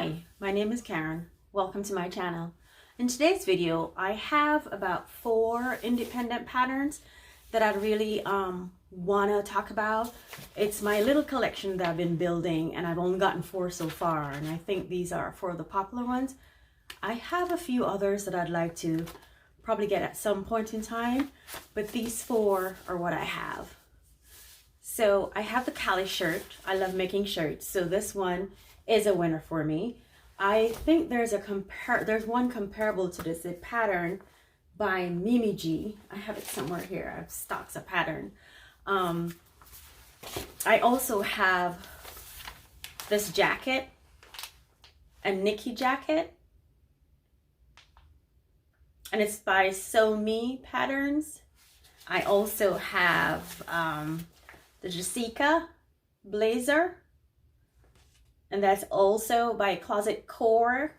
Hi, my name is Karen. Welcome to my channel. In today's video, I have about 4 independent patterns that I really want to talk about. It's my little collection that I've been building, and I've only gotten 4 so far, and I think these are 4 of the popular ones. I have a few others that I'd like to probably get at some point in time, but these 4 are what I have. So I have the Cali shirt. I love making shirts, so this one is a winner for me. I think there's one comparable to this, a pattern by Mimi G. I have it somewhere here. I have stocks of pattern. I also have this jacket, a Nikki jacket, and it's by Sew Me Patterns. I also have the Jessica blazer, and that's also by Closet Core.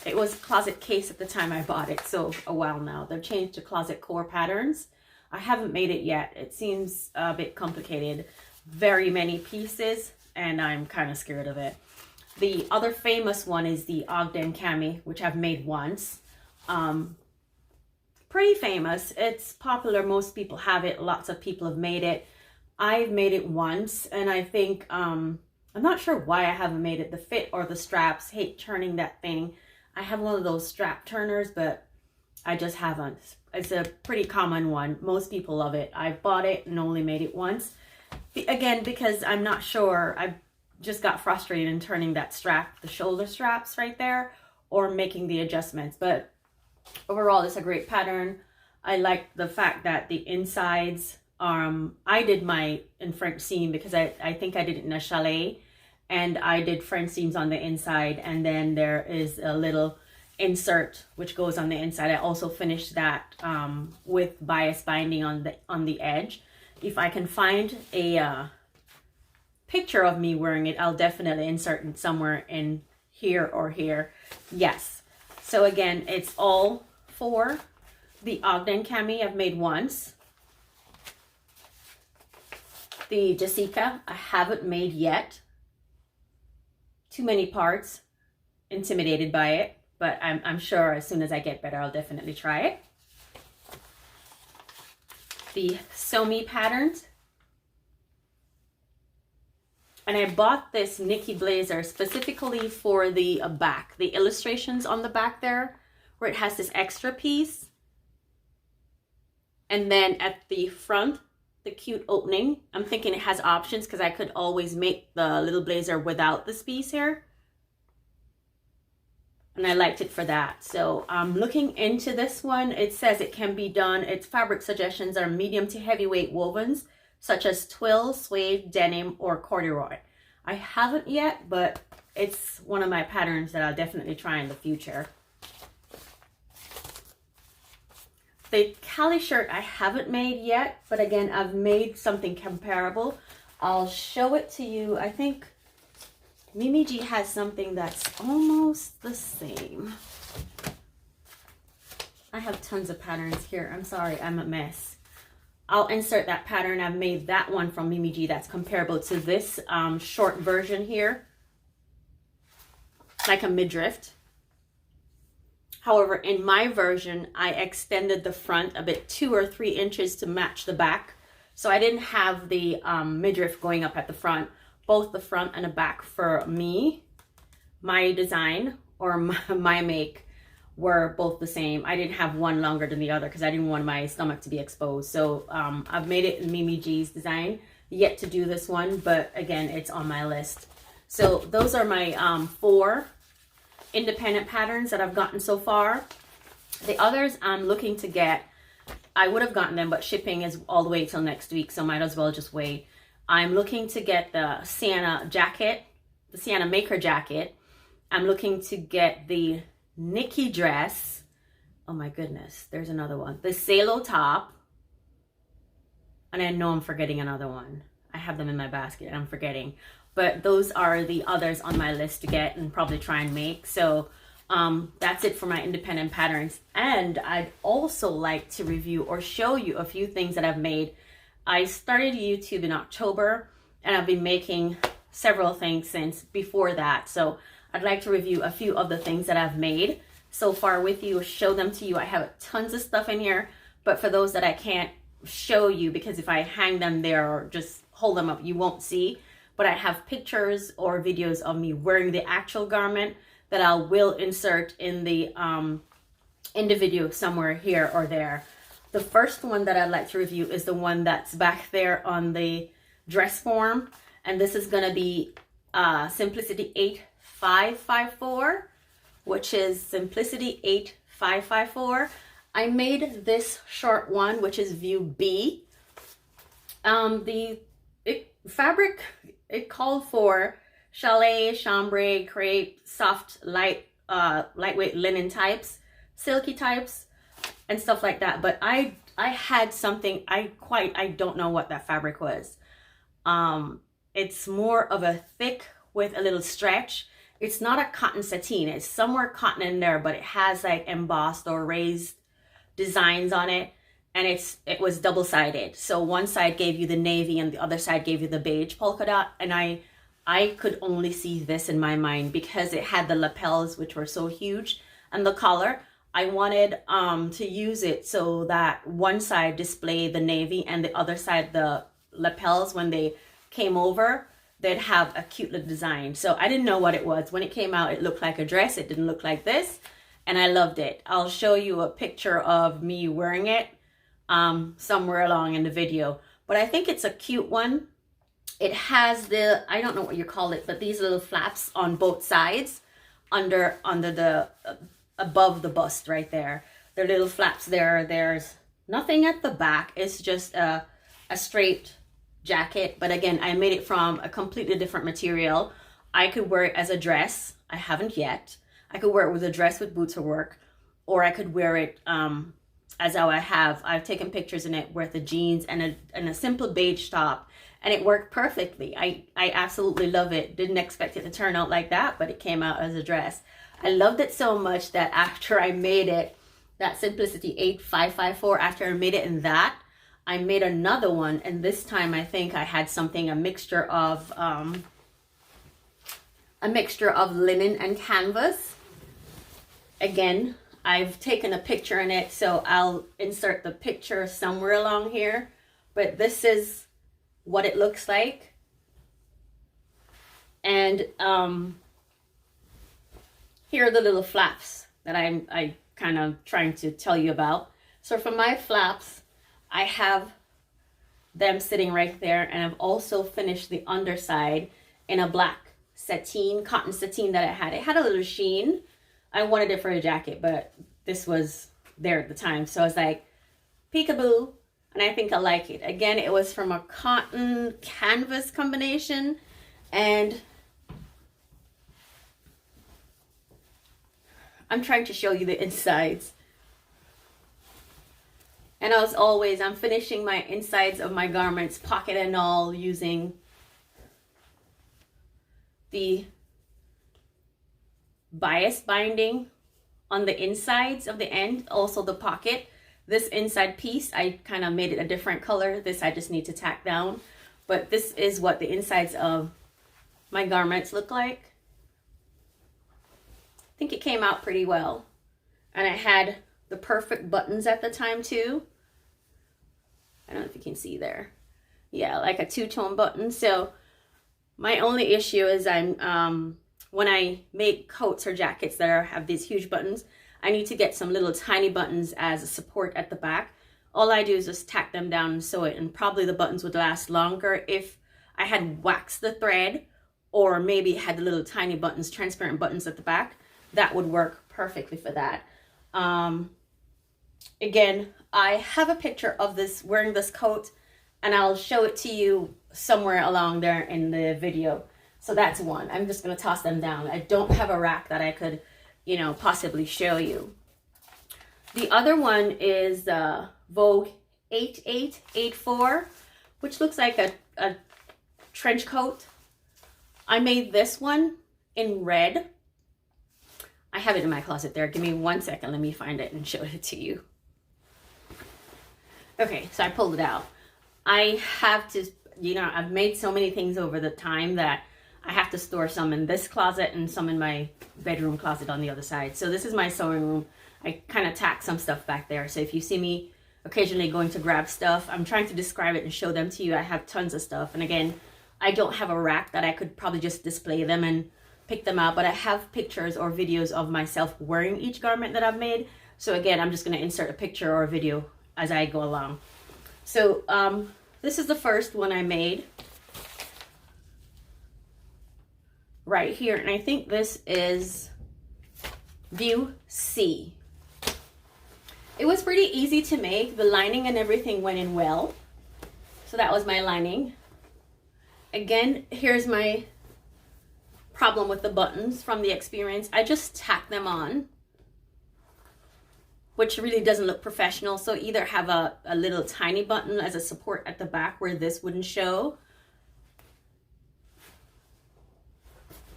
It was Closet Case at the time I bought it, so a while now. They've changed to Closet Core Patterns. I haven't made it yet. It seems a bit complicated. Very many pieces, and I'm kind of scared of it. The other famous one is the Ogden Cami, which I've made once. Pretty famous. It's popular. Most people have it. Lots of people have made it. I've made it once, and I think I'm not sure why I haven't made it. The fit or the straps, hate turning that thing. I have one of those strap turners, but I just haven't. It's a pretty common one. Most people love it. I bought it and only made it once. Again, because I'm not sure. I just got frustrated in turning that strap, the shoulder straps right there, or making the adjustments. But overall, it's a great pattern. I like the fact that the insides, I did my in French seam because I think I did it in a chalet, and I did French seams on the inside, and then there is a little insert which goes on the inside. I also finished that with bias binding on the edge. If I can find a picture of me wearing it, I'll definitely insert it somewhere in here or here. Yes. So again, it's all 4. The Ogden Cami I've made once. The Jessica I haven't made yet. Too many parts. Intimidated by it, but I'm sure as soon as I get better, I'll definitely try it. The Sew Me Patterns. And I bought this Nikki blazer specifically for the back, the illustrations on the back there, where it has this extra piece. And then at the front, the cute opening. I'm thinking it has options because I could always make the little blazer without this piece here. And I liked it for that. So I'm looking into this one. It says it can be done. Its fabric suggestions are medium to heavyweight wovens, such as twill, suede, denim, or corduroy. I haven't yet, but it's one of my patterns that I'll definitely try in the future. The Cali shirt I haven't made yet, but again, I've made something comparable. I'll show it to you. I think Mimi G has something that's almost the same. I have tons of patterns here. I'm sorry, I'm a mess. I'll insert that pattern. I've made that one from Mimi G that's comparable to this short version here. Like a midriff. However, in my version, I extended the front a bit 2 or 3 inches to match the back. So I didn't have the midriff going up at the front. Both the front and the back for me, my design, or my make were both the same. I didn't have one longer than the other because I didn't want my stomach to be exposed. So I've made it in Mimi G's design. Yet to do this one, but again, it's on my list. So those are my 4 independent patterns that I've gotten so far. The others I'm looking to get, I would have gotten them, but shipping is all the way till next week, so might as well just wait. I'm looking to get the Sienna jacket, the Sienna Maker jacket. I'm looking to get the Nikki dress. Oh my goodness, there's another one. The Salo top. And I know I'm forgetting another one. I have them in my basket and I'm forgetting. But those are the others on my list to get and probably try and make. So that's it for my independent patterns. And I'd also like to review or show you a few things that I've made. I started YouTube in October, and I've been making several things since before that. So I'd like to review a few of the things that I've made so far with you, show them to you. I have tons of stuff in here, but for those that I can't show you, because if I hang them there or just hold them up, you won't see. But I have pictures or videos of me wearing the actual garment that I will insert in the video somewhere here or there. The first one that I'd like to review is the one that's back there on the dress form, and this is going to be Simplicity 8554, which is Simplicity 8554. I made this short one, which is view B. The fabric, it called for chalet, chambray, crepe, soft, lightweight linen types, silky types, and stuff like that. But I had something, I don't know what that fabric was. It's more of a thick with a little stretch. It's not a cotton sateen. It's somewhere cotton in there, but it has like embossed or raised designs on it. And it was double-sided. So one side gave you the navy and the other side gave you the beige polka dot. And I could only see this in my mind because it had the lapels, which were so huge, and the collar. I wanted to use it so that one side displayed the navy and the other side the lapels. When they came over, they'd have a cute little design. So I didn't know what it was. When it came out, it looked like a dress. It didn't look like this, and I loved it. I'll show you a picture of me wearing it somewhere along in the video. But I think it's a cute one. It has the, I don't know what you call it, but these little flaps on both sides under the above the bust right there. There are little flaps there. There's nothing at the back. It's just a straight jacket. But again, I made it from a completely different material. I could wear it as a dress. I haven't yet. I could wear it with a dress with boots or work, or I could wear it as how I've taken pictures in it with the jeans and a simple beige top, and it worked perfectly. I absolutely love it. Didn't expect it to turn out like that, but it came out as a dress. I loved it so much that after I made it, that Simplicity 8554, after I made it in that, I made another one, and this time I think I had something, a mixture of linen and canvas. Again, I've taken a picture in it, so I'll insert the picture somewhere along here. But this is what it looks like. And here are the little flaps that I kind of trying to tell you about. So for my flaps, I have them sitting right there, and I've also finished the underside in a black sateen, cotton sateen that I had. It had a little sheen. I wanted it for a jacket, but this was there at the time. So I was like, peekaboo, and I think I like it. Again, it was from a cotton canvas combination, and I'm trying to show you the insides. And as always, I'm finishing my insides of my garments, pocket and all, using the bias binding on the insides of the end, also the pocket. This inside piece, I kind of made it a different color. This I just need to tack down. But this is what the insides of my garments look like. I think it came out pretty well. And I had the perfect buttons at the time too. I don't know if you can see there. Yeah, like a two-tone button. So my only issue is when I make coats or jackets that have these huge buttons, I need to get some little tiny buttons as a support at the back. All I do is just tack them down and sew it, and probably the buttons would last longer if I had waxed the thread, or maybe had the little tiny buttons, transparent buttons at the back. That would work perfectly for that. Again, I have a picture of this, wearing this coat, and I'll show it to you somewhere along there in the video. So that's one. I'm just going to toss them down. I don't have a rack that I could, possibly show you. The other one is Vogue 8884, which looks like a trench coat. I made this one in red. I have it in my closet there. Give me 1 second. Let me find it and show it to you. Okay, so I pulled it out. I have to, I've made so many things over the time that I have to store some in this closet and some in my bedroom closet on the other side. So this is my sewing room. I kind of tack some stuff back there. So if you see me occasionally going to grab stuff, I'm trying to describe it and show them to you. I have tons of stuff. And again, I don't have a rack that I could probably just display them and pick them out, but I have pictures or videos of myself wearing each garment that I've made. So again, I'm just going to insert a picture or a video as I go along. So this is the first one I made right here, and I think this is view C. It was pretty easy to make. The lining and everything went in well. So that was my lining. Again, here's my problem with the buttons from the experience. I just tack them on, which really doesn't look professional. So either have a little tiny button as a support at the back where this wouldn't show.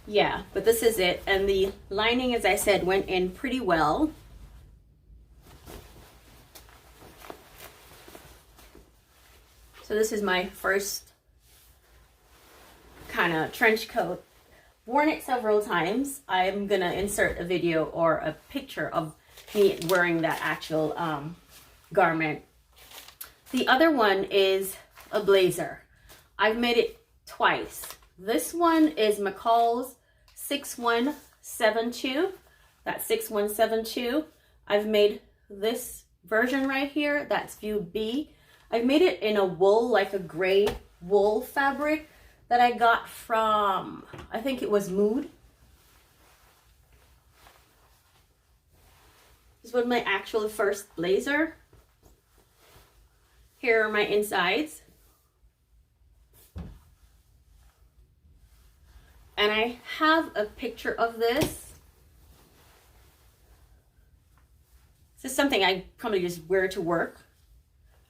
Yeah, but this is it. And the lining, as I said, went in pretty well. So this is my first kind of trench coat. Worn it several times. I'm gonna insert a video or a picture of me wearing that actual garment. The other one is a blazer. I've made it twice. This one is McCall's 6172. That's 6172. I've made this version right here. That's view B. I've made it in a wool, like a gray wool fabric that I got from, I think it was Mood. This was my actual first blazer. Here are my insides. And I have a picture of this. This is something I probably just wear to work.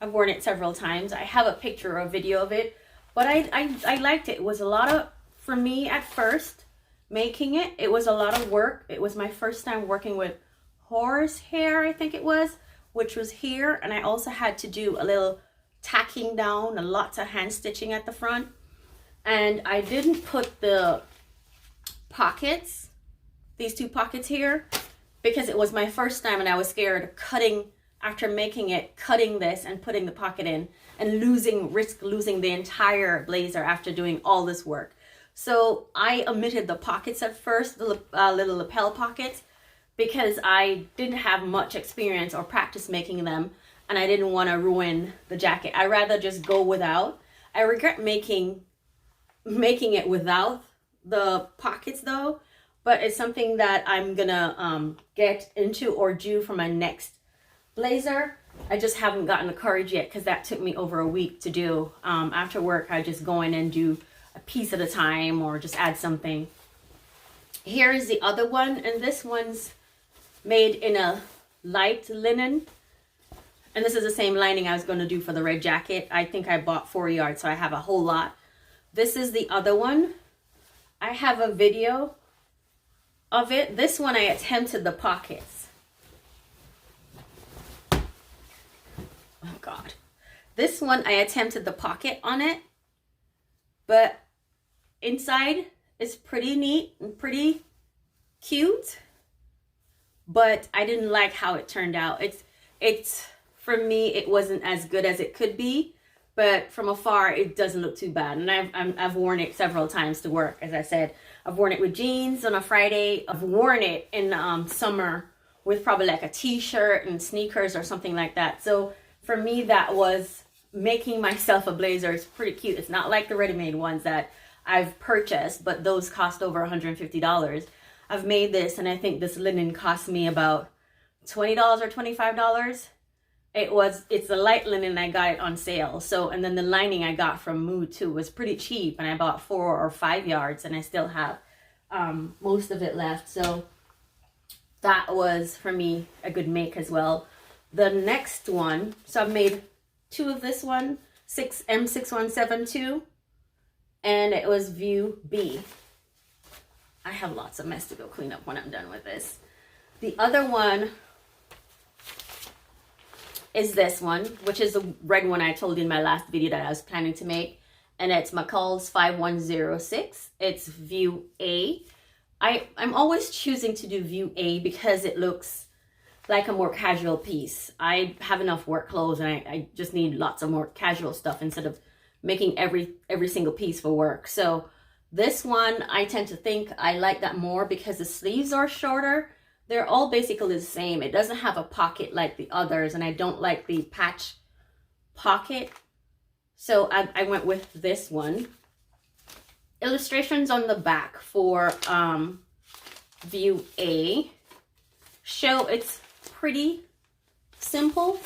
I've worn it several times. I have a picture or a video of it, but I liked it. It was a lot of, for me at first, making it, it was a lot of work. It was my first time working with horsehair, I think it was, which was here. And I also had to do a little tacking down and lots of hand stitching at the front. And I didn't put the pockets, these two pockets here, because it was my first time and I was scared of cutting, after making it, cutting this and putting the pocket in and risk losing the entire blazer after doing all this work. So I omitted the pockets at first, the little lapel pockets, because I didn't have much experience or practice making them, and I didn't want to ruin the jacket. I rather just go without. I regret making it without the pockets though, but it's something that I'm gonna get into or do for my next blazer. I just haven't gotten the courage yet because that took me over a week to do. After work, I just go in and do a piece at a time or just add something. Here is the other one, and this one's made in a light linen. And this is the same lining I was going to do for the red jacket. I think I bought 4 yards, so I have a whole lot. This is the other one. I have a video of it. This one I attempted the pockets. Oh God. This one I attempted the pocket on it, but inside is pretty neat and pretty cute, but I didn't like how it turned out. It's for me, it wasn't as good as it could be, but from afar it doesn't look too bad. And I've worn it several times to work. As I said, I've worn it with jeans on a Friday. I've worn it in summer with probably like a t-shirt and sneakers or something like that. So for me, that was making myself a blazer. It's pretty cute. It's not like the ready-made ones that I've purchased, but those cost over $150. I've made this, and I think this linen cost me about $20 or $25. It's a light linen. I got it on sale. So, and then the lining I got from Mood too was pretty cheap, and I bought 4 or 5 yards, and I still have most of it left. So that was for me a good make as well. The next one, so I've made 2 of this one, M6172, and it was view B. I have lots of mess to go clean up when I'm done with this. The other one is this one, which is the red one I told you in my last video that I was planning to make. and it's McCall's 5106. It's view A. I'm always choosing to do view A because it looks like a more casual piece. I have enough work clothes and I just need lots of more casual stuff instead of making every single piece for work. So this one, I tend to think I like that more because the sleeves are shorter. They're all basically the same. It doesn't have a pocket like the others, and I don't like the patch pocket. So I went with this one. Illustrations on the back for view A show it's pretty simple.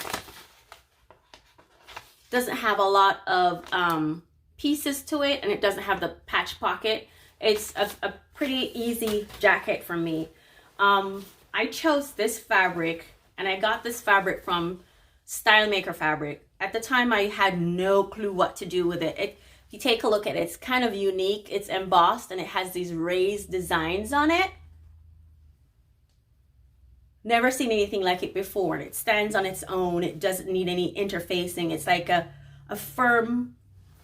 Doesn't have a lot of pieces to it, and it doesn't have the patch pocket. It's a pretty easy jacket for me. I chose this fabric, and I got this fabric from Style Maker Fabric. At the time, I had no clue what to do with it. If you take a look at it, it's kind of unique. It's embossed, and it has these raised designs on it. Never seen anything like it before. It stands on its own. It doesn't need any interfacing. It's like a firm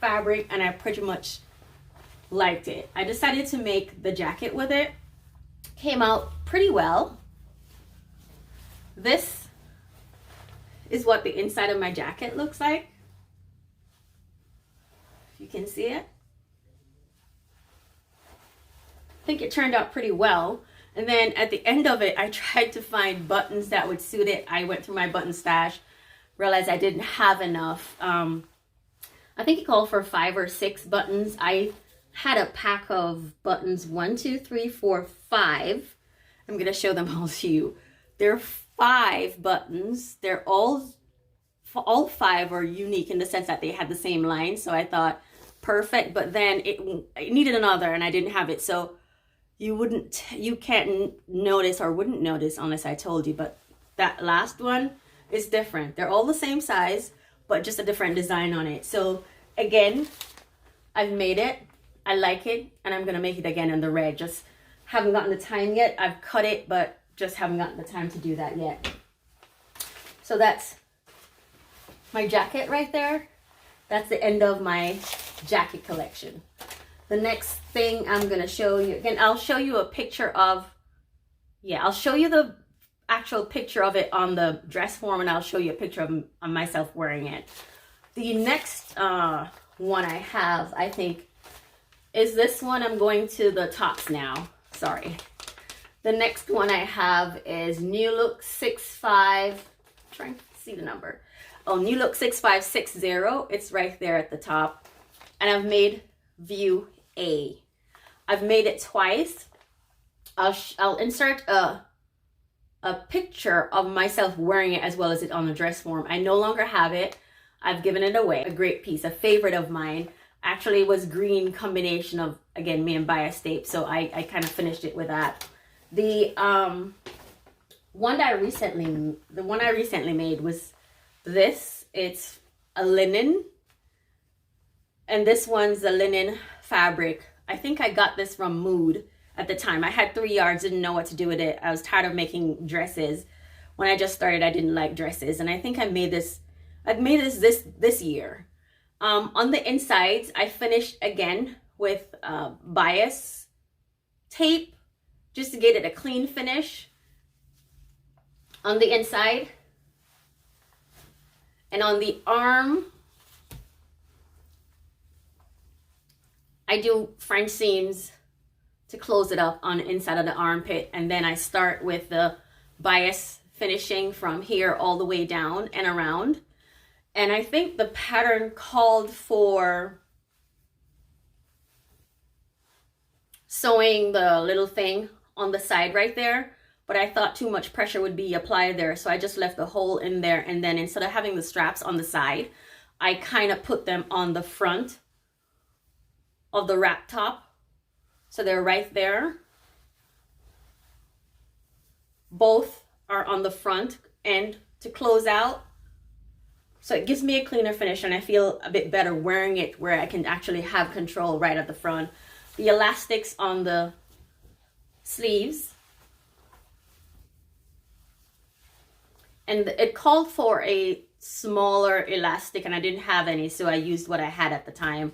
fabric, and I pretty much liked it. I decided to make the jacket with it. Came out pretty well. This is what the inside of my jacket looks like. You can see it. I think it turned out pretty well. And then at the end of it, I tried to find buttons that would suit it. I went through my button stash, realized I didn't have enough. I think it called for 5 or 6 buttons. I had a pack of buttons, 1, 2, 3, 4, 5. I'm gonna show them all to you. There are 5 buttons. They're all 5 are unique in the sense that they had the same line. So I thought perfect, but then it needed another, and I didn't have it. So you can't notice or wouldn't notice unless I told you, but that last one is different. They're all the same size, but just a different design on it. So again, I've made it. I like it, and I'm gonna make it again in the red. Just haven't gotten the time yet. I've cut it, but just haven't gotten the time to do that yet. So that's my jacket right there. That's the end of my jacket collection. The next thing I'm gonna show you, again, I'll show you a picture of, I'll show you the actual picture of it on the dress form, and I'll show you a picture of myself wearing it. The next one I have, I think, is this one. I'm going to the tops now, sorry. The next one I have is New Look 65, trying to see the number. Oh, New Look 6560, it's right there at the top. And I've made view A. I've made it twice. I'll insert a picture of myself wearing it as well as it on the dress form. I no longer have it. I've given it away. A great piece, a favorite of mine. Actually, it was green combination of, again, me and bias tape. So I kind of finished it with that. The one I recently made was this. It's a linen, and this one's a linen fabric. I think I got this from Mood at the time. I had 3 yards, didn't know what to do with it. I was tired of making dresses. When I just started, I didn't like dresses, and I think I'd made this this year. On the insides, I finished again with bias tape just to get it a clean finish on the inside. And on the arm, I do French seams to close it up on the inside of the armpit, and then I start with the bias finishing from here all the way down and around. And I think the pattern called for sewing the little thing on the side right there, but I thought too much pressure would be applied there, so I just left the hole in there, and then instead of having the straps on the side, I kind of put them on the front of the wrap top. So they're right there. Both are on the front end to close out. So it gives me a cleaner finish, and I feel a bit better wearing it where I can actually have control right at the front. The elastics on the sleeves. And it called for a smaller elastic, and I didn't have any, so I used what I had at the time.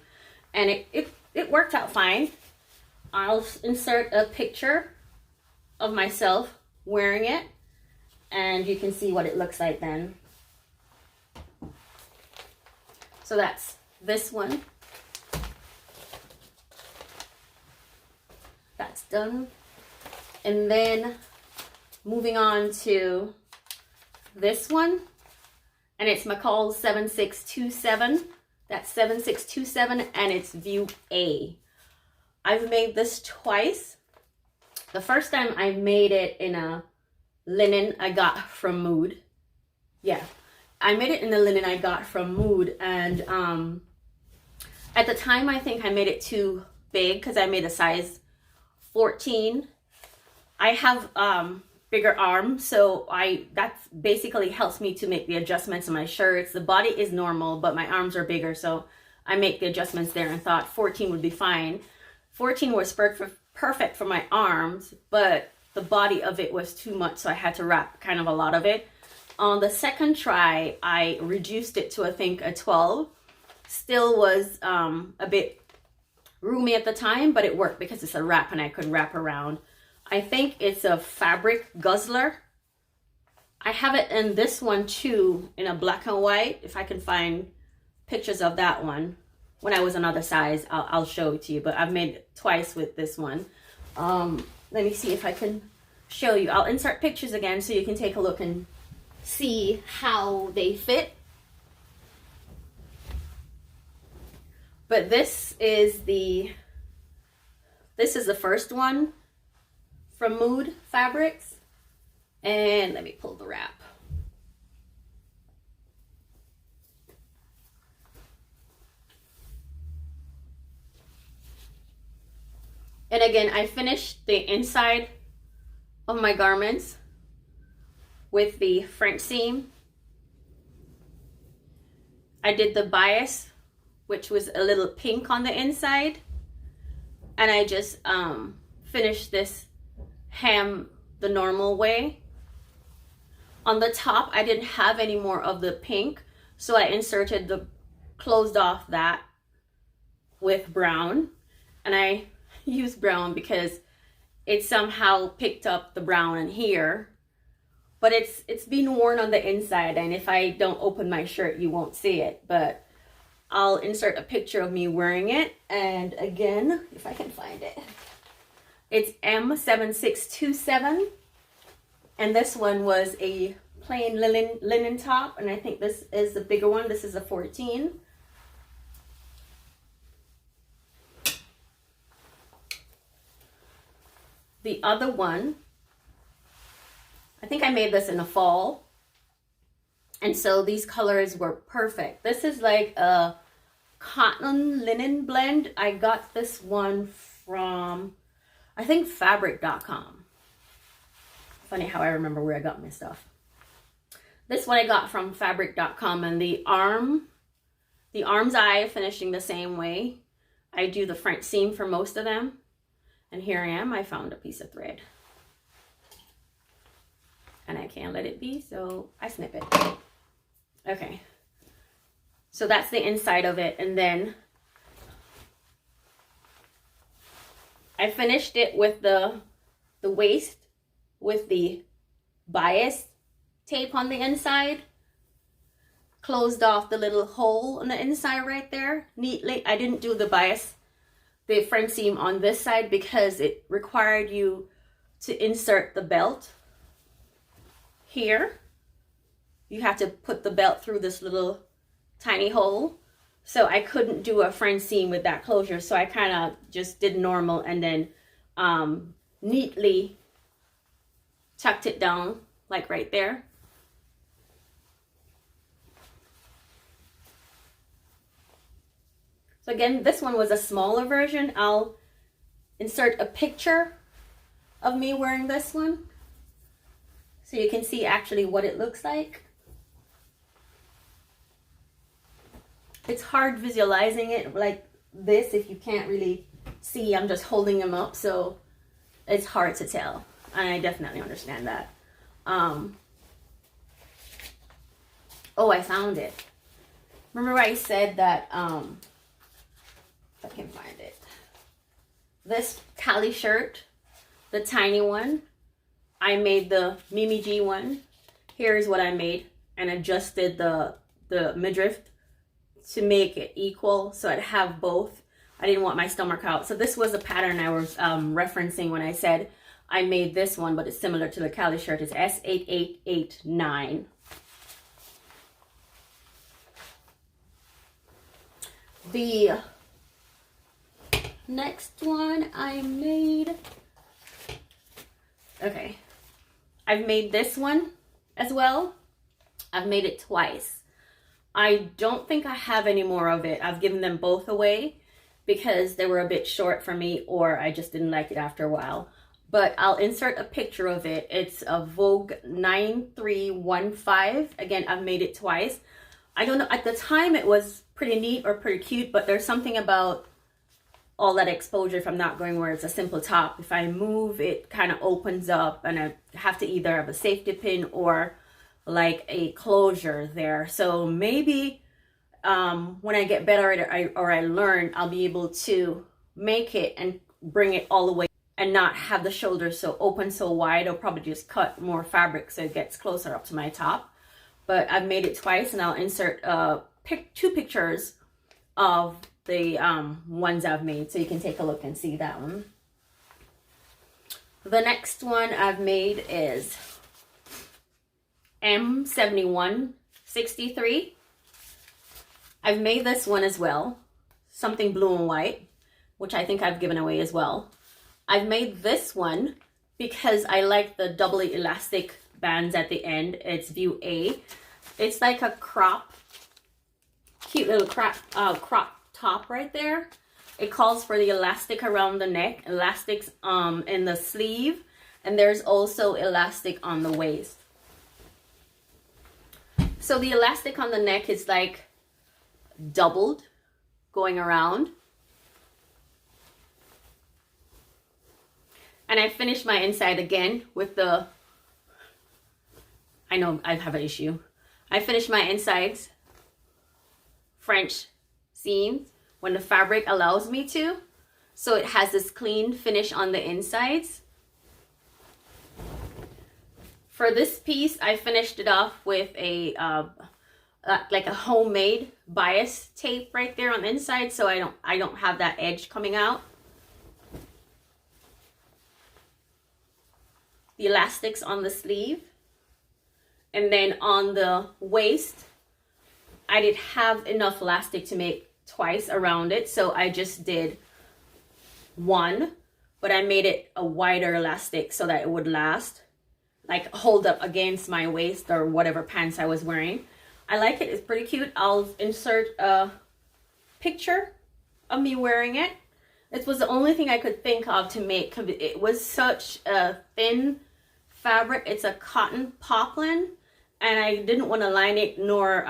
and it worked out fine. I'll insert a picture of myself wearing it, and you can see what it looks like then. So that's this one. That's done. And then moving on to this one, and it's McCall's 7627. That's 7627, and it's view A. I've made this twice. The first time I made it in a linen I got from Mood. Yeah, I made it in the linen I got from Mood, and at the time I think I made it too big because I made a size 14. I have bigger arms, so that basically helps me to make the adjustments in my shirts. The body is normal, but my arms are bigger, so I make the adjustments there and thought 14 would be fine. 14 was perfect for my arms, but the body of it was too much, so I had to wrap kind of a lot of it. On the second try, I reduced it to, I think, a 12. Still was a bit roomy at the time, but it worked because it's a wrap and I could wrap around. I think it's a fabric guzzler. I have it in this one too, in a black and white. If I can find pictures of that one. When I was another size, I'll show it to you, but I've made it twice with this one. Let me see if I can show you. I'll insert pictures again so you can take a look and see how they fit. But this is the first one from Mood Fabrics. And let me pull the wrap. And again, I finished the inside of my garments with the French seam. I did the bias, which was a little pink on the inside. And I just finished this hem the normal way. On the top, I didn't have any more of the pink, so I closed off that with brown. And I used brown because it somehow picked up the brown in here, but it's been worn on the inside, and if I don't open my shirt you won't see it, but I'll insert a picture of me wearing it. And again, if I can find it, it's M7627, and this one was a plain linen top, and I think this is the bigger one. This is a 14. The other one, I think I made this in the fall, and so these colors were perfect. This is like a cotton linen blend. I got this one from, I think, fabric.com. Funny how I remember where I got my stuff. This one I got from fabric.com, and the arm's eye finishing the same way. I do the French seam for most of them. And here I am, I found a piece of thread. And I can't let it be, so I snip it. Okay. So that's the inside of it. And then I finished it with the waist with the bias tape on the inside. Closed off the little hole on the inside right there neatly. I didn't do the French seam on this side because it required you to insert the belt here. You have to put the belt through this little tiny hole. So I couldn't do a French seam with that closure. So I kind of just did normal and then neatly tucked it down like right there. So again, this one was a smaller version. I'll insert a picture of me wearing this one so you can see actually what it looks like. It's hard visualizing it like this if you can't really see. I'm just holding them up, so it's hard to tell. And I definitely understand that. Oh, I found it. Remember I said that I can find it. This Cali shirt, the tiny one, I made the Mimi G one. Here's what I made and adjusted the midriff to make it equal so I'd have both. I didn't want my stomach out. So this was the pattern I was referencing when I said I made this one, but it's similar to the Cali shirt. It's S8889. The next one I made, okay, I've made this one as well. I've made it twice. I don't think I have any more of it. I've given them both away because they were a bit short for me, or I just didn't like it after a while. But I'll insert a picture of it. It's a Vogue 9315. Again, I've made it twice. I don't know, at the time it was pretty neat or pretty cute, but there's something about all that exposure if I'm not going where it's a simple top. If I move, it kind of opens up and I have to either have a safety pin or like a closure there. So maybe when I get better at it or I learn, I'll be able to make it and bring it all the way and not have the shoulders so open, so wide. I'll probably just cut more fabric so it gets closer up to my top. But I've made it twice, and I'll insert two pictures of the ones I've made so you can take a look and see that one. The next one I've made is M7163. I've made this one as well, something blue and white, which I think I've given away as well. I've made this one because I like the doubly elastic bands at the end. It's view A. It's like a cute little crop top right there. It calls for the elastic around the neck, elastics in the sleeve, and there's also elastic on the waist. So the elastic on the neck is like doubled going around. And I finished my inside again with the, I know I have an issue. I finished my insides French seams when the fabric allows me to. So it has this clean finish on the insides. For this piece, I finished it off with a like a homemade bias tape right there on the inside, so I don't have that edge coming out. The elastics on the sleeve, and then on the waist I did have enough elastic to make twice around it, so I just did one, but I made it a wider elastic so that it would last, like hold up against my waist or whatever pants I was wearing. I like it. It's pretty cute. I'll insert a picture of me wearing it. This was the only thing I could think of to make. It was such a thin fabric. It's a cotton poplin, and I didn't want to line it, nor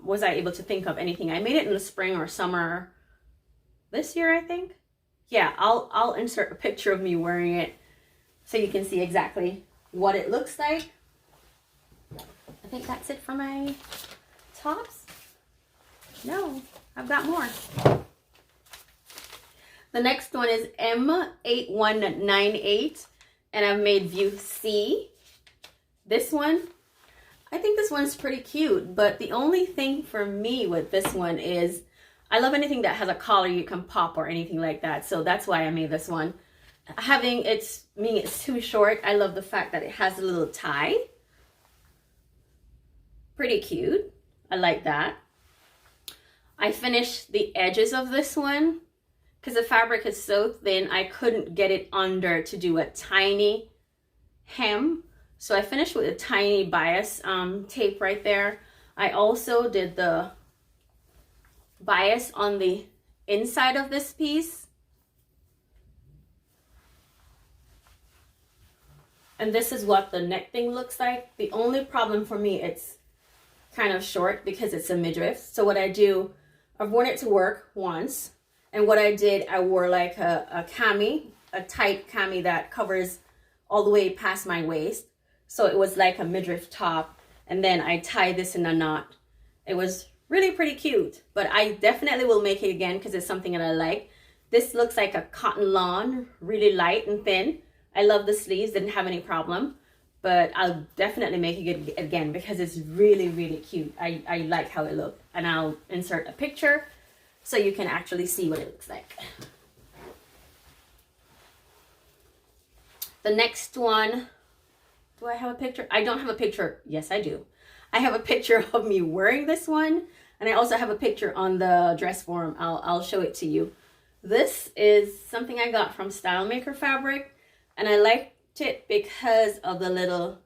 was I able to think of anything. I made it in the spring or summer this year, I think. Yeah, I'll insert a picture of me wearing it so you can see exactly what it looks like. I think that's it for my tops. No, I've got more. The next one is M8198, and I've made view C. This one, I think this one's pretty cute, but the only thing for me with this one is I love anything that has a collar you can pop or anything like that, so that's why I made this one. Having it's too short, I love the fact that it has a little tie. Pretty cute. I like that. I finished the edges of this one because the fabric is so thin I couldn't get it under to do a tiny hem. So I finished with a tiny bias tape right there. I also did the bias on the inside of this piece. And this is what the neck thing looks like. The only problem for me, it's kind of short because it's a midriff. So what I do, I've worn it to work once. And what I did, I wore like a cami, a tight cami that covers all the way past my waist. So it was like a midriff top. And then I tied this in a knot. It was really pretty cute. But I definitely will make it again because it's something that I like. This looks like a cotton lawn, really light and thin. I love the sleeves, didn't have any problem, but I'll definitely make it again because it's really, really cute. I like how it looked, and I'll insert a picture so you can actually see what it looks like. The next one, do I have a picture? I don't have a picture. Yes, I do. I have a picture of me wearing this one, and I also have a picture on the dress form. I'll show it to you. This is something I got from Style Maker Fabric, and I liked it because of the little,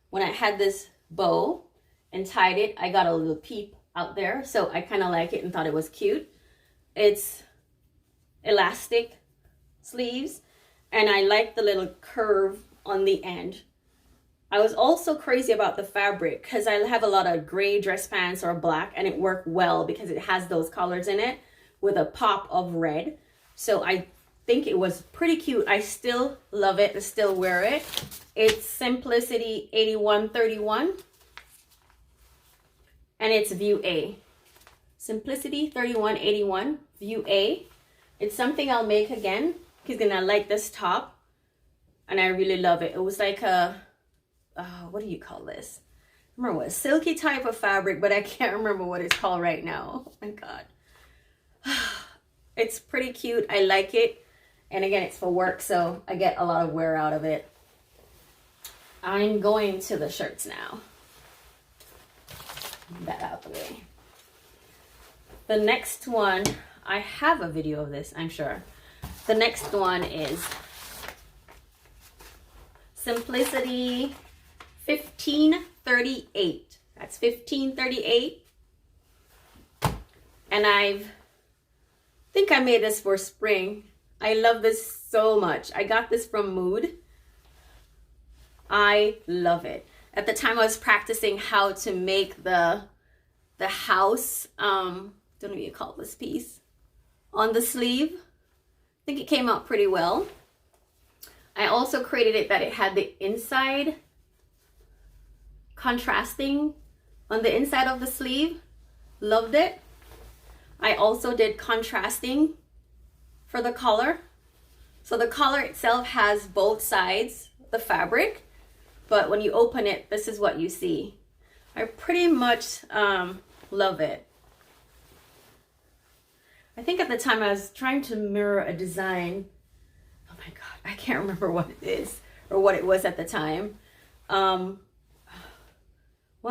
when I had this bow and tied it, I got a little peep out there, so I kind of like it and thought it was cute. It's elastic sleeves, and I like the little curve on the end. I was also crazy about the fabric because I have a lot of gray dress pants or black, and it worked well because it has those colors in it with a pop of red. So I think it was pretty cute. I still love it. I still wear it. It's Simplicity 8131, and it's view A. Simplicity 3181 view A. It's something I'll make again because I like this top, and I really love it. It was like a what do you call this? I remember what, a silky type of fabric, but I can't remember what it's called right now. Oh my God. It's pretty cute. I like it. And again, it's for work, so I get a lot of wear out of it. I'm going to the shirts now. That out the way. The next one, I have a video of this, I'm sure. The next one is Simplicity 1538. That's 1538. And I think I made this for spring. I love this so much. I got this from Mood. I love it. At the time I was practicing how to make the house, don't know what you call this piece, on the sleeve. I think it came out pretty well. I also created it that it had the inside contrasting on the inside of the sleeve. Loved it. I also did contrasting for the collar. So the collar itself has both sides, the fabric, but when you open it, this is what you see. I pretty much love it. I think at the time I was trying to mirror a design. Oh my God, I can't remember what it is or what it was at the time. One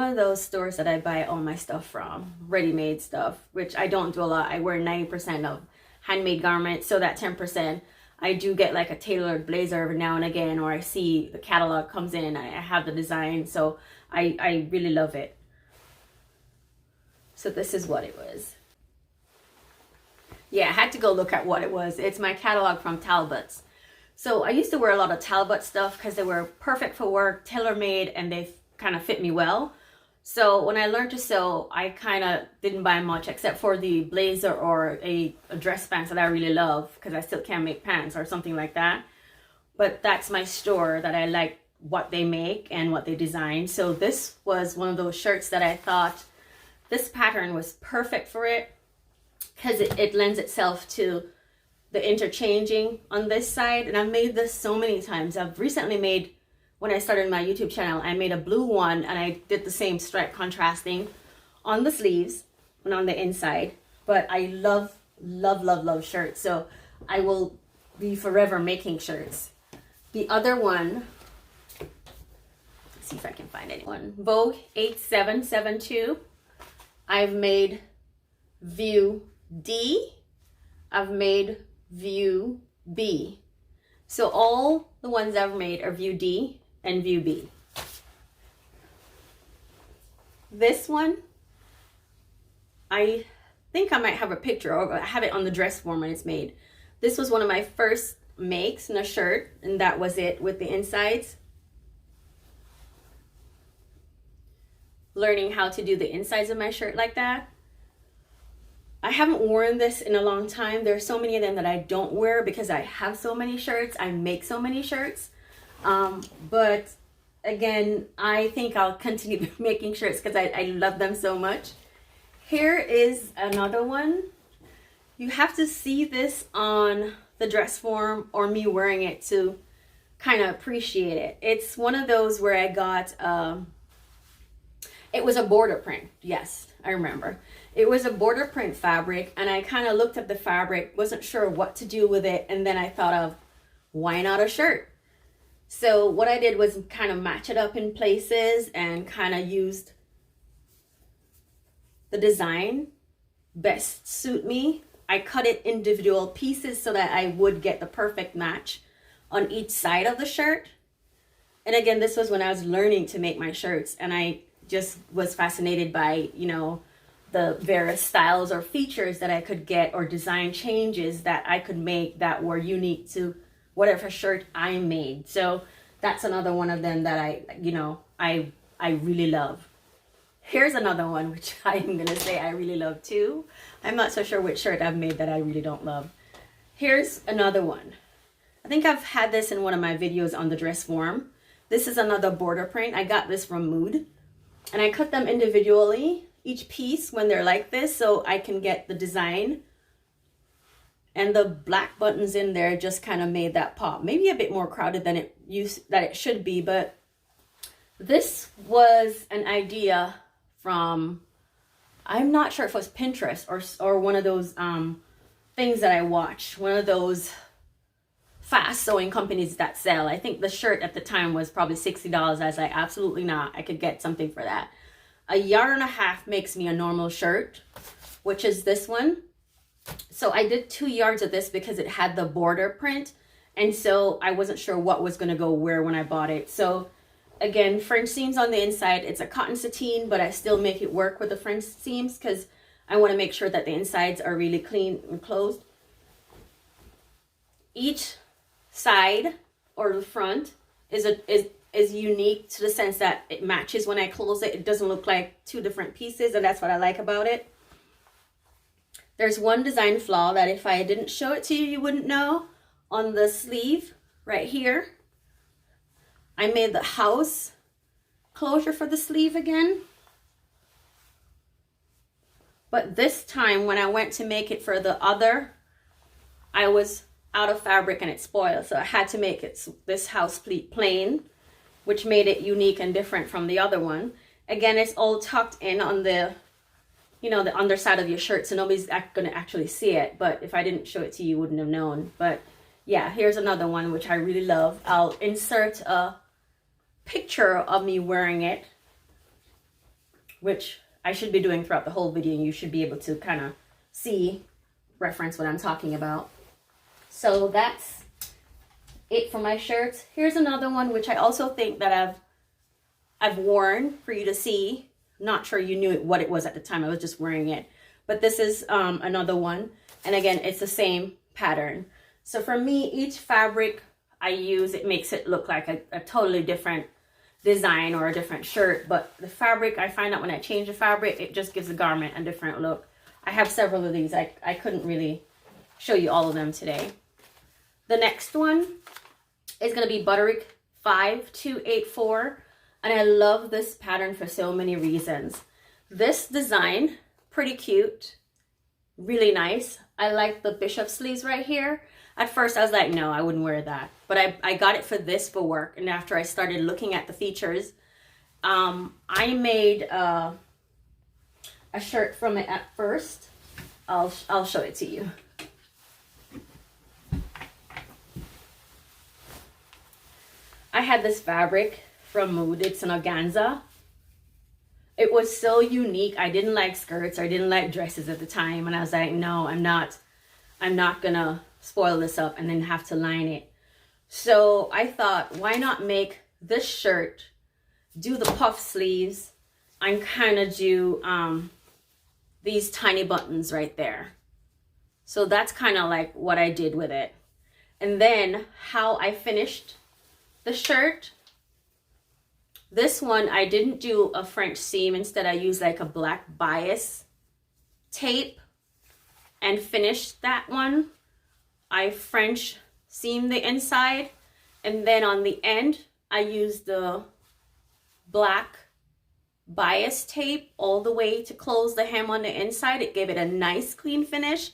of those stores that I buy all my stuff from, ready-made stuff, which I don't do a lot. I wear 90% of handmade garments, so that 10%, I do get like a tailored blazer every now and again, or I see the catalog comes in and I have the design, so I really love it. So this is what it was. Yeah, I had to go look at what it was. It's my catalog from Talbot's. So I used to wear a lot of Talbot stuff because they were perfect for work, tailor-made, and they kind of fit me well. So when I learned to sew, I kind of didn't buy much except for the blazer or a dress pants that I really love because I still can't make pants or something like that. But that's my store that I like what they make and what they design. So this was one of those shirts that I thought this pattern was perfect for it because it lends itself to the interchanging on this side. And I've made this so many times. I've recently made, when I started my YouTube channel, I made a blue one and I did the same stripe contrasting on the sleeves and on the inside. But I love, love, love, love shirts. So I will be forever making shirts. The other one, let's see if I can find anyone. Vogue 8772. I've made view D. I've made view B. So all the ones I've made are view D and view B. This one, I think I might have a picture, or I have it on the dress form when it's made. This was one of my first makes in a shirt, and that was it with the insides. Learning how to do the insides of my shirt like that. I haven't worn this in a long time. There's so many of them that I don't wear because I have so many shirts. I make so many shirts. But again, I think I'll continue making shirts because I love them so much. Here is another one. you have to see this on the dress form or me wearing it to kind of appreciate it. It's one of those where I got, it was a border print. Yes, I remember. It was a border print fabric, and I kind of looked at the fabric, wasn't sure what to do with it, and then I thought of, why not a shirt? So what I did was kind of match it up in places and kind of used the design best suit me. I cut it individual pieces so that I would get the perfect match on each side of the shirt. And again, this was when I was learning to make my shirts, and I just was fascinated by, you know, the various styles or features that I could get, or design changes that I could make that were unique to whatever shirt I made. So that's another one of them that I really love. Here's another one which I'm gonna say I really love too. I'm not so sure which shirt I've made that I really don't love. Here's another one. I think I've had this in one of my videos on the dress form. This is another border print. I got this from Mood, and I cut them individually, each piece when they're like this, so I can get the design. And the black buttons in there just kind of made that pop. Maybe a bit more crowded than it should be, but this was an idea from, I'm not sure if it was Pinterest or one of those things that I watch, one of those fast sewing companies that sell. I think the shirt at the time was probably $60. I was like, absolutely not. I could get something for that. A yard and a half makes me a normal shirt, which is this one. So I did 2 yards of this because it had the border print, and so I wasn't sure what was going to go where when I bought it. So again, French seams on the inside. It's a cotton sateen, but I still make it work with the French seams because I want to make sure that the insides are really clean and closed. Each side or the front is unique to the sense that it matches when I close it. It doesn't look like 2 different pieces, and that's what I like about it. There's one design flaw that if I didn't show it to you, you wouldn't know. On the sleeve right here, I made the house closure for the sleeve again. But this time when I went to make it for the other, I was out of fabric and it spoiled. So I had to make it this house plain, which made it unique and different from the other one. Again, it's all tucked in on the, you know, the underside of your shirt, so nobody's going to actually see it. But if I didn't show it to you, you wouldn't have known. But yeah, here's another one which I really love. I'll insert a picture of me wearing it, which I should be doing throughout the whole video, and you should be able to kind of reference what I'm talking about. So that's it for my shirts. Here's another one which I also think that I've worn for you to see. Not sure you knew what it was at the time. I was just wearing it. But this is another one. And again, it's the same pattern. So for me, each fabric I use, it makes it look like a totally different design or a different shirt. But the fabric, I find that when I change the fabric, it just gives the garment a different look. I have several of these. I couldn't really show you all of them today. The next one is going to be Butterick 5284. And I love this pattern for so many reasons. This design, pretty cute, really nice. I like the bishop sleeves right here. At first I was like, no, I wouldn't wear that. But I got it for this for work. And after I started looking at the features, I made a shirt from it at first. I'll show it to you. I had this fabric from Mood. It's an organza. It was so unique. I didn't like skirts, or I didn't like dresses at the time, and I was like, no, I'm not gonna spoil this up and then have to line it. So I thought, why not make this shirt, do the puff sleeves, and kind of do these tiny buttons right there. So that's kind of like what I did with it. And then how I finished the shirt. This one, I didn't do a French seam. Instead, I used like a black bias tape and finished that one. I French seamed the inside, and then on the end, I used the black bias tape all the way to close the hem on the inside. It gave it a nice clean finish.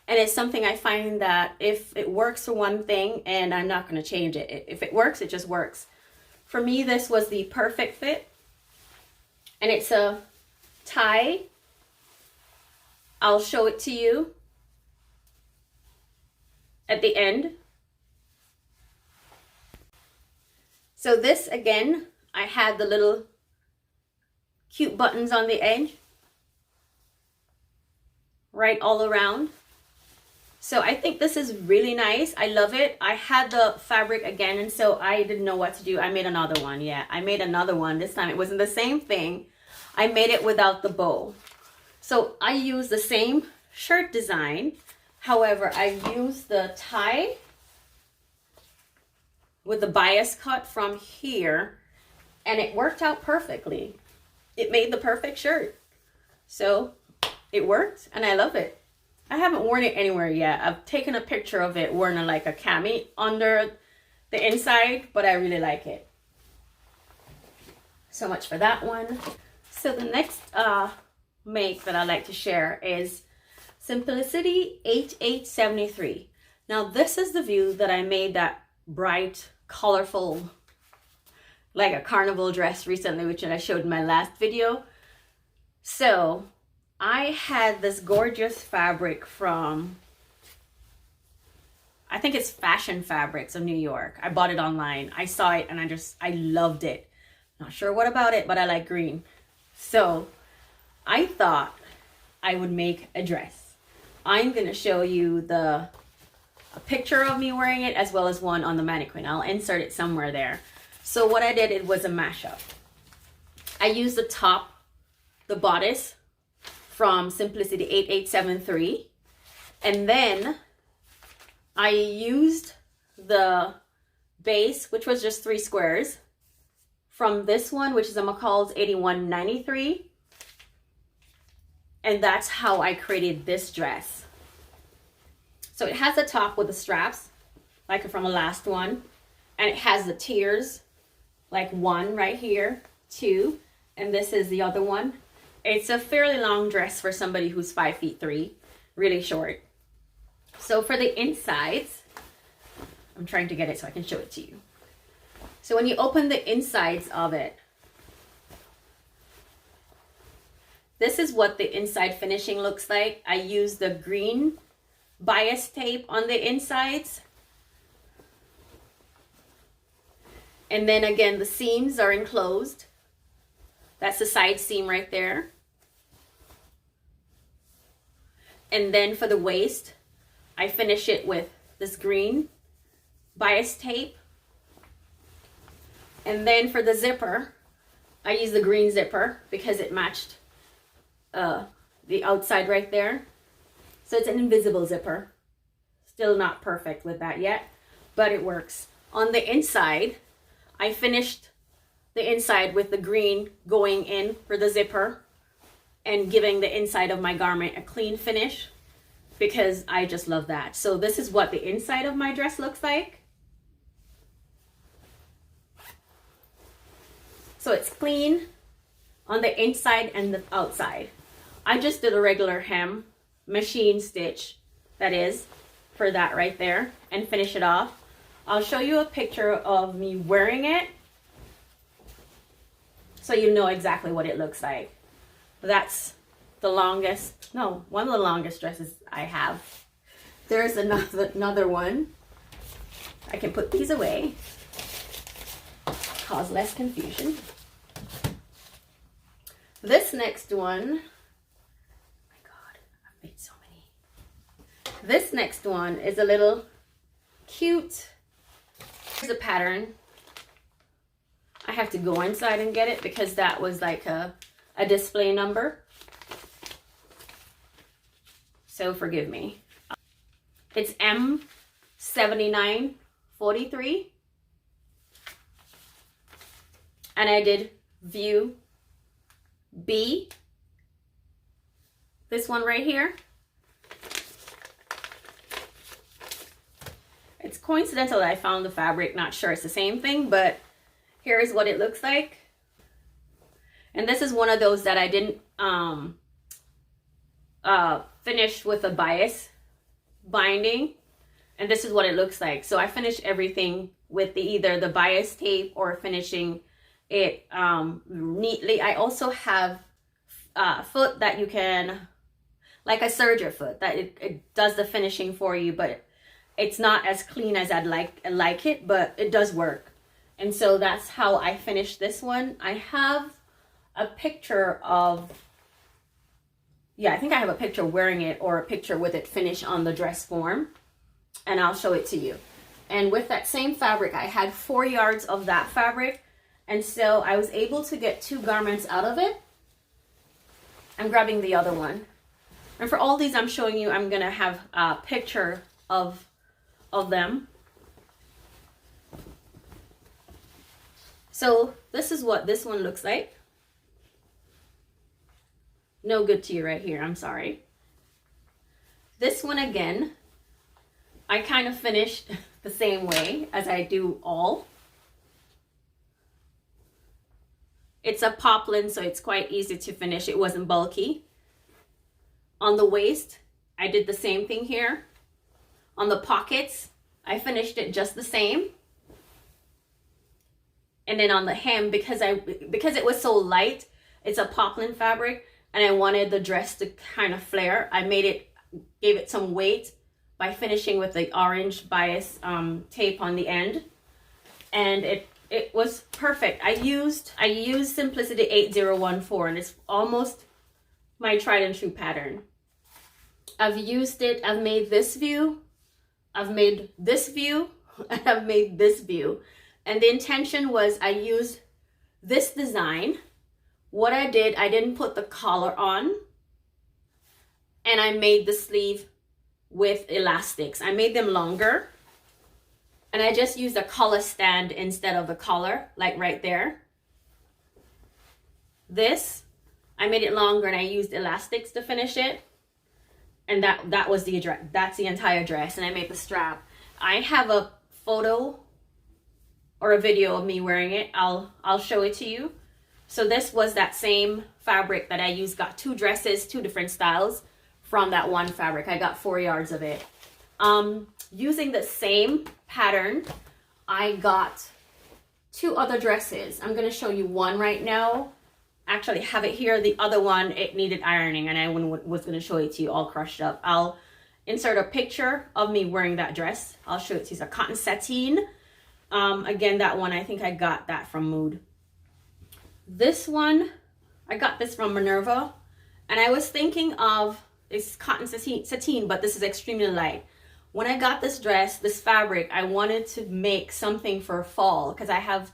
And it's something I find that if it works for one thing, and I'm not going to change it. If it works, it just works. For me, this was the perfect fit. And it's a tie. I'll show it to you at the end. So this, again, I had the little cute buttons on the edge, right all around. So I think this is really nice. I love it. I had the fabric again, and so I didn't know what to do. I made another one. Yeah, I made another one. This time it wasn't the same thing. I made it without the bow. So I used the same shirt design. However, I used the tie with the bias cut from here, and it worked out perfectly. It made the perfect shirt. So it worked, and I love it. I haven't worn it anywhere yet. I've taken a picture of it wearing like a cami under the inside, but I really like it. So much for that one. So the next make that I like to share is Simplicity 8873. Now this is the view that I made that bright, colorful, like a carnival dress recently, which I showed in my last video. So I had this gorgeous fabric from, I think it's Fashion Fabrics of New York. I bought it online. I saw it and I loved it. Not sure what about it, but I like green. So I thought I would make a dress. I'm going to show you a picture of me wearing it as well as one on the mannequin. I'll insert it somewhere there. So what I did, it was a mashup. I used the top, the bodice from Simplicity 8873. And then I used the base, which was just 3 squares, from this one, which is a McCall's 8193. And that's how I created this dress. So it has the top with the straps, like from the last one. And it has the tiers, like 1 right here, 2, and this is the other one. It's a fairly long dress for somebody who's 5'3", really short. So for the insides, I'm trying to get it so I can show it to you. So when you open the insides of it, this is what the inside finishing looks like. I used the green bias tape on the insides. And then again, the seams are enclosed. That's the side seam right there. And then for the waist, I finish it with this green bias tape. And then for the zipper, I use the green zipper because it matched the outside right there. So it's an invisible zipper. Still not perfect with that yet, but it works. On the inside, I finished the inside with the green going in for the zipper and giving the inside of my garment a clean finish because I just love that. So this is what the inside of my dress looks like. So it's clean on the inside and the outside. I just did a regular hem machine stitch, that is, for that right there, and finish it off. I'll show you a picture of me wearing it so you know exactly what it looks like. That's the longest, no, one of the longest dresses I have. There's another one. I can put these away, cause less confusion. This next one, oh my God, I've made so many. This next one is a little cute. Here's a pattern. I have to go inside and get it because that was like a display number. So forgive me. It's M7943. And I did view B. This one right here. It's coincidental that I found the fabric. Not sure it's the same thing, but here is what it looks like. And this is one of those that I didn't finish with a bias binding, and this is what it looks like. So I finished everything with either the bias tape or finishing it neatly. I also have foot that you can, like a serger foot, that it does the finishing for you, but it's not as clean as I'd like it, but it does work. And so that's how I finished this one. I have a picture of, yeah, I think I have a picture wearing it, or a picture with it finished on the dress form, and I'll show it to you. And with that same fabric, I had 4 yards of that fabric, and so I was able to get 2 garments out of it. I'm grabbing the other one. And for all these I'm showing you, I'm gonna have a picture of them. So this is what this one looks like. No good to you right here, I'm sorry. This one again, I kind of finished the same way as I do all. It's a poplin, so it's quite easy to finish. It wasn't bulky. On the waist, I did the same thing here. On the pockets, I finished it just the same. And then on the hem, because it was so light, it's a poplin fabric, and I wanted the dress to kind of flare, I gave it some weight by finishing with the orange bias tape on the end, and it was perfect. I used Simplicity 8014, and it's almost my tried and true pattern. I've used it, I've made this view, I've made this view, and I've made this view. And the intention was I used this design. What I did, I didn't put the collar on, and I made the sleeve with elastics. I made them longer, and I just used a collar stand instead of the collar, like right there. This, I made it longer, and I used elastics to finish it. And that was the dress. That's the entire dress, and I made the strap. I have a photo or a video of me wearing it. I'll show it to you. So this was that same fabric that I used. Got 2 dresses, 2 different styles from that one fabric. I got 4 yards of it. Using the same pattern, I got 2 other dresses. I'm gonna show you one right now. Actually have it here. The other one, it needed ironing, and I was gonna show it to you all crushed up. I'll insert a picture of me wearing that dress. I'll show it to you. It's a cotton sateen. Again, that one, I think I got that from Mood. This one, I got this from Minerva, and I was thinking of, it's cotton sateen, but this is extremely light. When I got this dress, this fabric, I wanted to make something for fall, because I have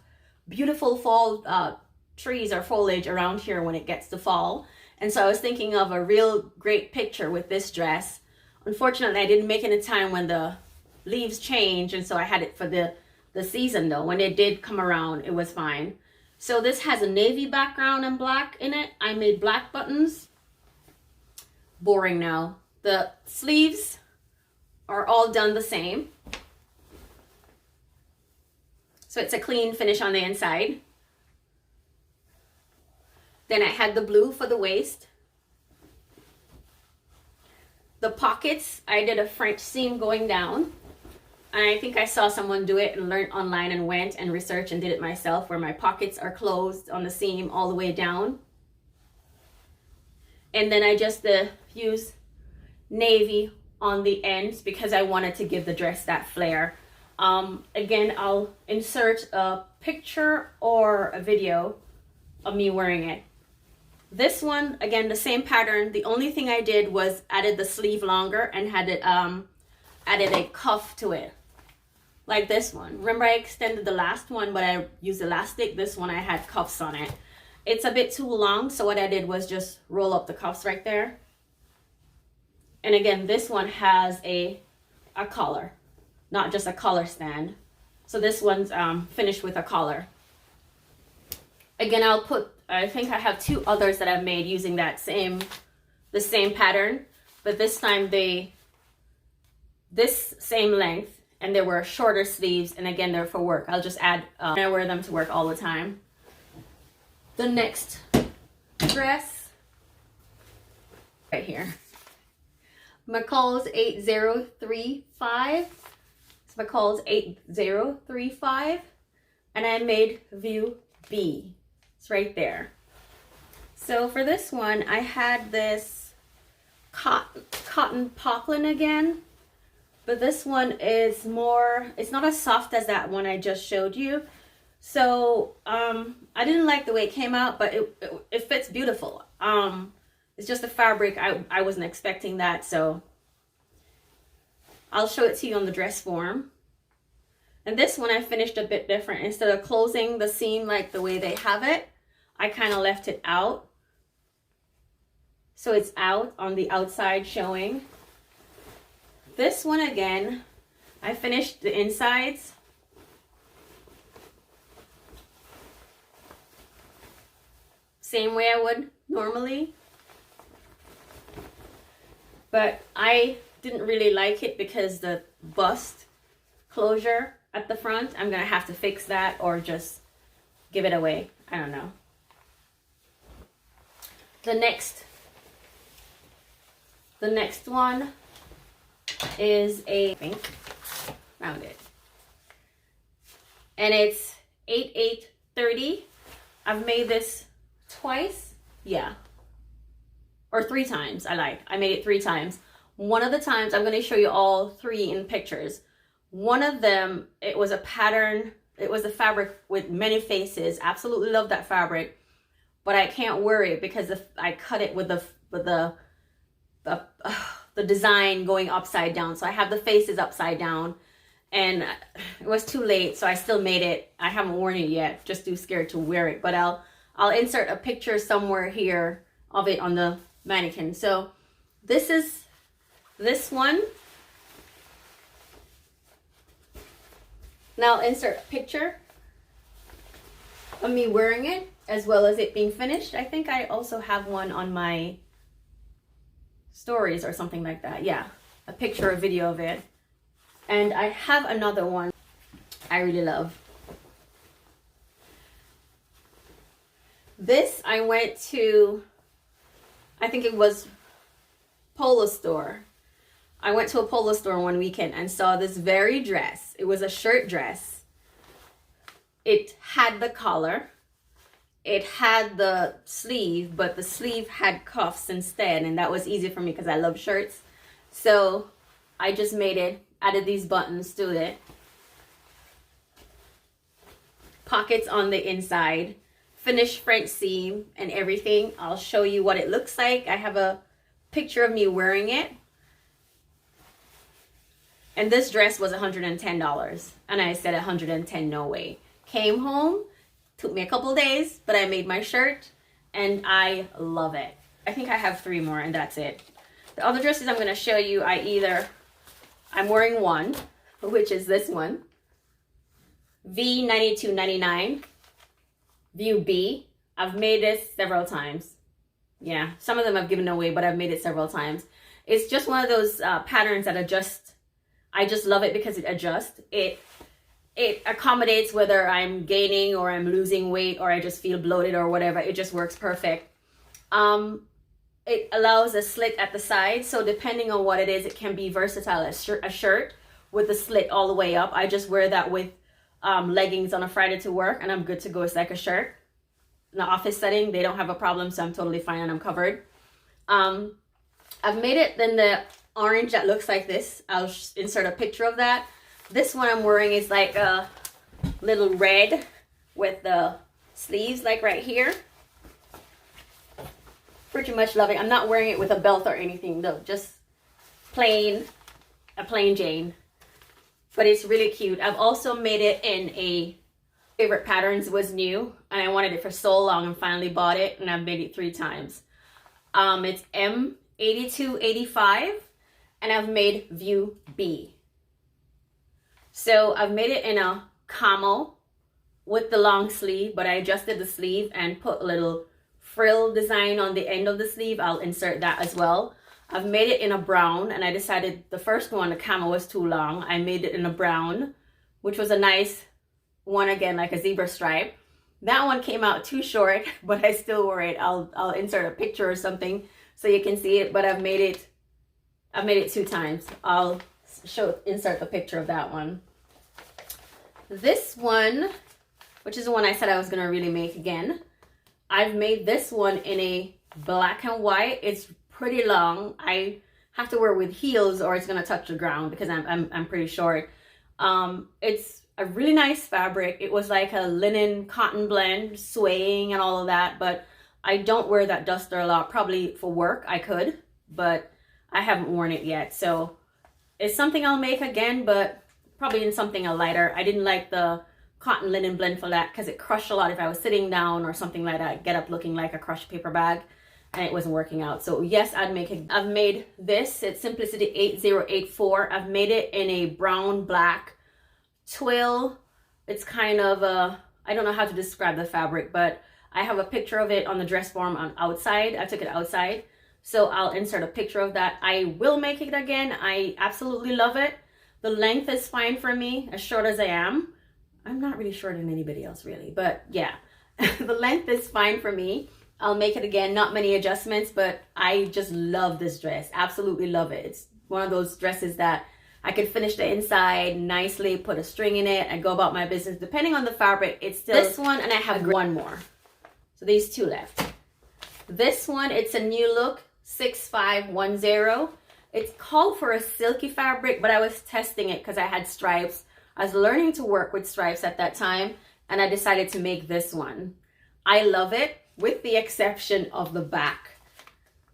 beautiful fall trees or foliage around here when it gets to fall. And so I was thinking of a real great picture with this dress. Unfortunately, I didn't make it in time when the leaves change, and so I had it for the season though. When it did come around, it was fine. So this has a navy background and black in it. I made black buttons. Boring now. The sleeves are all done the same. So it's a clean finish on the inside. Then I had the blue for the waist. The pockets, I did a French seam going down. And I think I saw someone do it and learned online and went and researched and did it myself, where my pockets are closed on the seam all the way down. And then I just used navy on the ends because I wanted to give the dress that flare. Again, I'll insert a picture or a video of me wearing it. This one, again, the same pattern. The only thing I did was added the sleeve longer and had it added a cuff to it, like this one. Remember, I extended the last one, but I used elastic. This one, I had cuffs on it. It's a bit too long, so what I did was just roll up the cuffs right there. And again, this one has a collar, not just a collar stand. So this one's finished with a collar. Again, I think I have 2 others that I've made using the same pattern, but this time this same length, and they were shorter sleeves, and again, they're for work. I'll just add, I wear them to work all the time. The next dress, right here. McCall's 8035. It's McCall's 8035. And I made view B. It's right there. So for this one, I had this cotton poplin again. But this one is more, it's not as soft as that one I just showed you. So I didn't like the way it came out, but it fits beautiful. It's just the fabric, I wasn't expecting that, so I'll show it to you on the dress form. And this one I finished a bit different. Instead of closing the seam like the way they have it, I kind of left it out. So it's out on the outside showing. This one again, I finished the insides. Same way I would normally. But I didn't really like it because the bust closure at the front, I'm gonna have to fix that or just give it away. I don't know. The next one is a pink, rounded, and it's 8830. I've made this twice, yeah, or 3 times. I made it 3 times. One of the times, I'm going to show you all 3 in pictures. One of them, it was a pattern, it was a fabric with many faces. Absolutely love that fabric, but I can't wear it because I cut it with the design going upside down. So I have the faces upside down, and it was too late, so I still made it. I haven't worn it yet, just too scared to wear it, but I'll insert a picture somewhere here of it on the mannequin. So this is this one. Now I'll insert a picture of me wearing it as well as it being finished. I think I also have one on my stories or something like that. Yeah, a picture, a video of it. And I have another one I really love. This, I went to, I think it was Polo store. I went to a Polo store one weekend and saw this very dress. It was a shirt dress. It had the collar. It had the sleeve, but the sleeve had cuffs instead, and that was easy for me because I love shirts. So I just made it, added these buttons to it. Pockets on the inside. Finished French seam and everything. I'll show you what it looks like. I have a picture of me wearing it. And this dress was $110. And I said $110, no way. Came home, took me a couple days, but I made my shirt and I love it. I think I have 3 more and that's it. The other dresses I'm going to show you, I'm wearing one, which is this one. V92.99. View B. I've made this several times. Yeah, some of them I've given away, but I've made it several times. It's just one of those patterns that adjust. I just love it because it adjusts. It accommodates whether I'm gaining or I'm losing weight or I just feel bloated or whatever. It just works perfect. It allows a slit at the side, so depending on what it is, it can be versatile. A shirt with a slit all the way up. I just wear that with leggings on a Friday to work and I'm good to go. It's like a shirt. In the office setting, they don't have a problem, so I'm totally fine and I'm covered. I've made it in the orange that looks like this. I'll insert a picture of that. This one I'm wearing is like a little red with the sleeves like right here. Pretty much love it. I'm not wearing it with a belt or anything though, just a plain Jane. But it's really cute. I've also made it in a favorite patterns. Was new and I wanted it for so long and finally bought it and I've made it 3 times. It's M8285 and I've made view B. So I've made it in a camo with the long sleeve, but I adjusted the sleeve and put a little frill design on the end of the sleeve. I'll insert that as well. I've made it in a brown and I decided the first one, the camo, was too long. I made it in a brown, which was a nice one again, like a zebra stripe. That one came out too short, but I still wore it. I'll insert a picture or something so you can see it, but I've made it I've made it 2 times. I'll insert the picture of that one. This one, which is the one I said I was gonna really make again, I've made this one in a black and white. It's pretty long. I have to wear with heels or it's gonna touch the ground because I'm pretty short. It's a really nice fabric. It was like a linen cotton blend, swaying and all of that, but I don't wear that duster a lot. Probably for work I could, but I haven't worn it yet. So it's something I'll make again, but probably in something a lighter. I didn't like the cotton linen blend for that because it crushed a lot if I was sitting down or something like that. Get up looking like a crushed paper bag, and it wasn't working out. So yes, I'd make it. I've made this. It's Simplicity 8084. I've made it in a brown black twill. It's kind of a, I don't know how to describe the fabric, but I have a picture of it on the dress form on outside. I took it outside, so I'll insert a picture of that. I will make it again. I absolutely love it. The length is fine for me, as short as I am. I'm not really shorter than anybody else really, but yeah, the length is fine for me. I'll make it again, not many adjustments, but I just love this dress. Absolutely love it. It's one of those dresses that I could finish the inside nicely, put a string in it, and go about my business. Depending on the fabric, it's still this one, and I have one more. So these 2 left. This one, it's a new look, 6510. It's called for a silky fabric, but I was testing it because I had stripes. I was learning to work with stripes at that time, and I decided to make this one. I love it, with the exception of the back.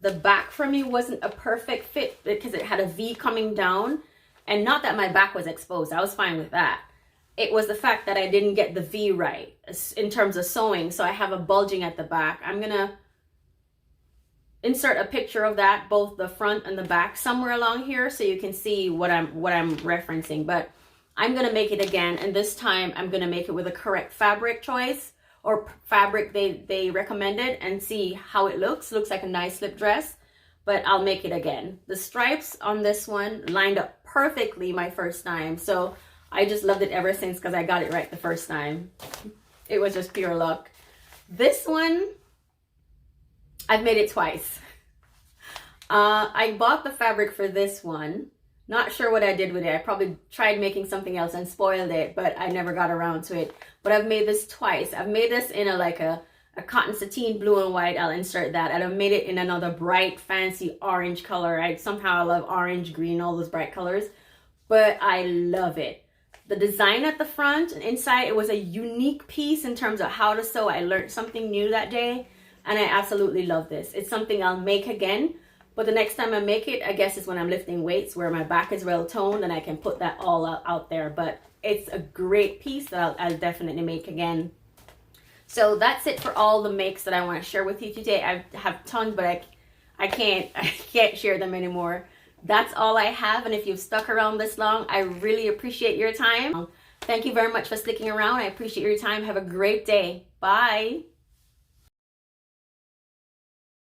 The back for me wasn't a perfect fit because it had a V coming down, and not that my back was exposed. I was fine with that. It was the fact that I didn't get the V right in terms of sewing, so I have a bulging at the back. I'm gonna insert a picture of that, both the front and the back, somewhere along here, so you can see what I'm referencing. But I'm gonna make it again, and this time I'm gonna make it with a correct fabric choice or fabric they recommended, and see how it looks. Looks like a nice slip dress, but I'll make it again. The stripes on this one lined up perfectly my first time, so I just loved it ever since because I got it right the first time. It was just pure luck. This one, I've made it twice. I bought the fabric for this one. Not sure what I did with it. I probably tried making something else and spoiled it, but I never got around to it. But I've made this twice. I've made this in a cotton sateen blue and white. I'll insert that. And I've made it in another bright, fancy orange color. Somehow I love orange, green, all those bright colors. But I love it. The design at the front and inside, it was a unique piece in terms of how to sew. I learned something new that day, and I absolutely love this. It's something I'll make again. But the next time I make it, I guess, is when I'm lifting weights where my back is well toned and I can put that all out there. But it's a great piece that I'll definitely make again. So that's it for all the makes that I want to share with you today. I have tons, but I can't share them anymore. That's all I have. And if you've stuck around this long, I really appreciate your time. Thank you very much for sticking around. I appreciate your time. Have a great day. Bye.